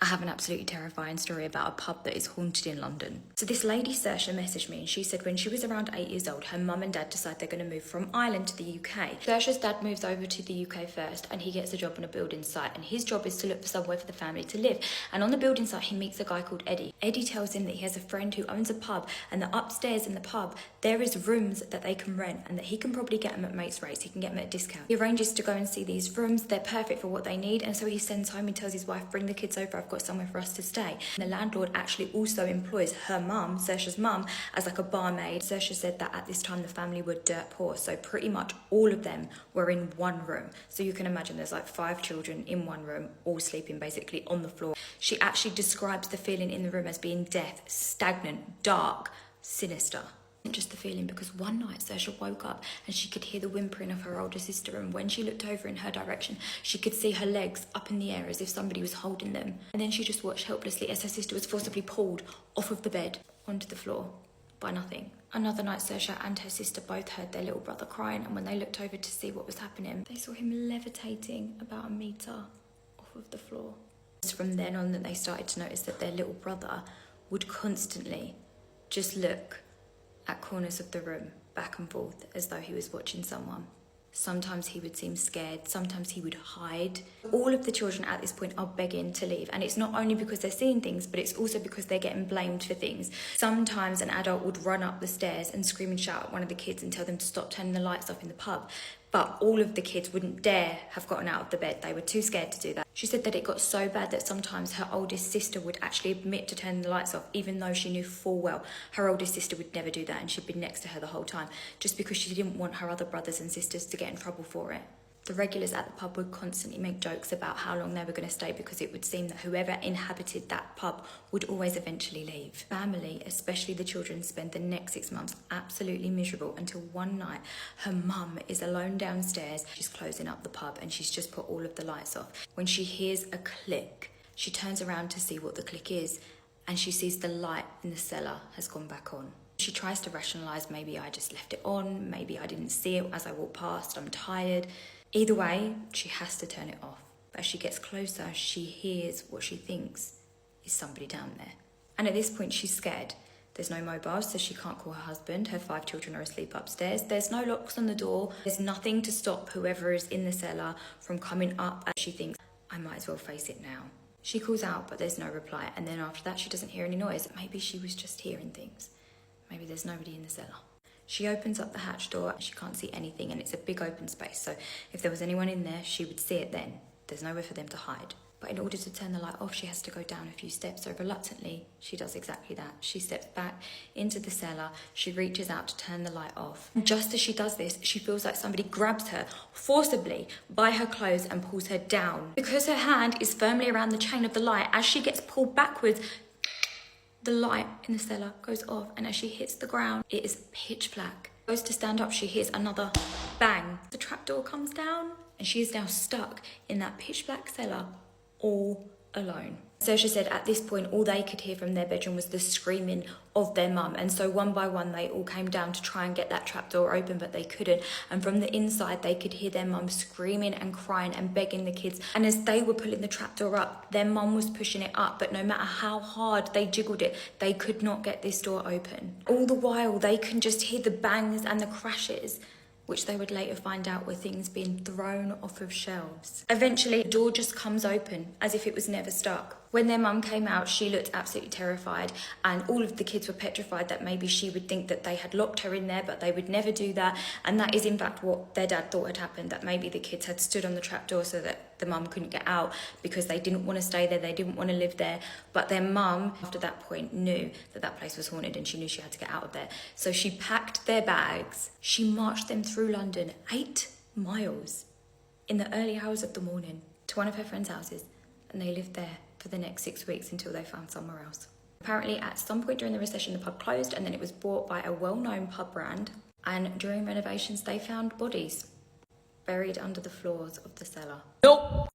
I have an absolutely terrifying story about a pub that is haunted in London. So this lady, Saoirse, messaged me and she said when she was around 8 years old, her mum and dad decide they're going to move from Ireland to the UK. Saoirse's dad moves over to the UK first and he gets a job on a building site, and his job is to look for somewhere for the family to live. And on the building site, he meets a guy called Eddie. Eddie tells him that he has a friend who owns a pub, and that upstairs in the pub, there is rooms that they can rent and that he can probably get them at mates rates. He can get them at a discount. He arranges to go and see these rooms. They're perfect for what they need. And so he sends home, he tells his wife, bring the kids over, I've got somewhere for us to stay. And the landlord actually also employs her mum, Saoirse's mum, as like a barmaid. Saoirse said that at this time the family were dirt poor, so pretty much all of them were in one room. So you can imagine there's like 5 children in one room, all sleeping basically on the floor. She actually describes the feeling in the room as being death, stagnant, dark, sinister. Just the feeling, because one night Saoirse woke up and she could hear the whimpering of her older sister, and when she looked over in her direction she could see her legs up in the air as if somebody was holding them, and then she just watched helplessly as her sister was forcibly pulled off of the bed onto the floor by nothing. Another night Saoirse and her sister both heard their little brother crying, and when they looked over to see what was happening, they saw him levitating about a metre off of the floor. It's from then on that they started to notice that their little brother would constantly just look at corners of the room, back and forth, as though he was watching someone. Sometimes he would seem scared, sometimes he would hide. All of the children at this point are begging to leave, and it's not only because they're seeing things, but it's also because they're getting blamed for things. Sometimes an adult would run up the stairs and scream and shout at one of the kids and tell them to stop turning the lights off in the pub, but all of the kids wouldn't dare have gotten out of the bed. They were too scared to do that. She said that it got so bad that sometimes her oldest sister would actually admit to turning the lights off, even though she knew full well her oldest sister would never do that and she'd been next to her the whole time, just because she didn't want her other brothers and sisters to get in trouble for it. The regulars at the pub would constantly make jokes about how long they were going to stay, because it would seem that whoever inhabited that pub would always eventually leave. Family, especially the children, spend the next 6 months absolutely miserable until one night her mum is alone downstairs. She's closing up the pub and she's just put all of the lights off. When she hears a click, she turns around to see what the click is, and she sees the light in the cellar has gone back on. She tries to rationalise, maybe I just left it on, maybe I didn't see it as I walked past, I'm tired. Either way, she has to turn it off. But as she gets closer, she hears what she thinks is somebody down there. And at this point, she's scared. There's no mobiles, so she can't call her husband. Her 5 children are asleep upstairs. There's no locks on the door. There's nothing to stop whoever is in the cellar from coming up. And she thinks, I might as well face it now. She calls out, but there's no reply. And then after that, she doesn't hear any noise. Maybe she was just hearing things. Maybe there's nobody in the cellar. She opens up the hatch door and she can't see anything, and it's a big open space, so if there was anyone in there, she would see it then. There's nowhere for them to hide. But in order to turn the light off, she has to go down a few steps, so reluctantly, she does exactly that. She steps back into the cellar, she reaches out to turn the light off. And just as she does this, she feels like somebody grabs her forcibly by her clothes and pulls her down. Because her hand is firmly around the chain of the light, as she gets pulled backwards, the light in the cellar goes off, and as she hits the ground, it is pitch black. Goes to stand up, she hears another bang. The trapdoor comes down, and she is now stuck in that pitch black cellar, all alone. Saoirse said at this point, all they could hear from their bedroom was the screaming of their mum. And so one by one, they all came down to try and get that trapdoor open, but they couldn't. And from the inside, they could hear their mum screaming and crying and begging the kids. And as they were pulling the trapdoor up, their mum was pushing it up. But no matter how hard they jiggled it, they could not get this door open. All the while, they can just hear the bangs and the crashes, which they would later find out were things being thrown off of shelves. Eventually, the door just comes open as if it was never stuck. When their mum came out, she looked absolutely terrified, and all of the kids were petrified that maybe she would think that they had locked her in there, but they would never do that. And that is in fact what their dad thought had happened, that maybe the kids had stood on the trapdoor so that the mum couldn't get out because they didn't want to stay there, they didn't want to live there. But their mum, after that point, knew that that place was haunted and she knew she had to get out of there. So she packed their bags, she marched them through London, 8 miles, in the early hours of the morning, to one of her friends' houses, and they lived there for the next 6 weeks until they found somewhere else. Apparently, at some point during the recession, the pub closed, and then it was bought by a well-known pub brand, and during renovations, they found bodies buried under the floors of the cellar. Nope.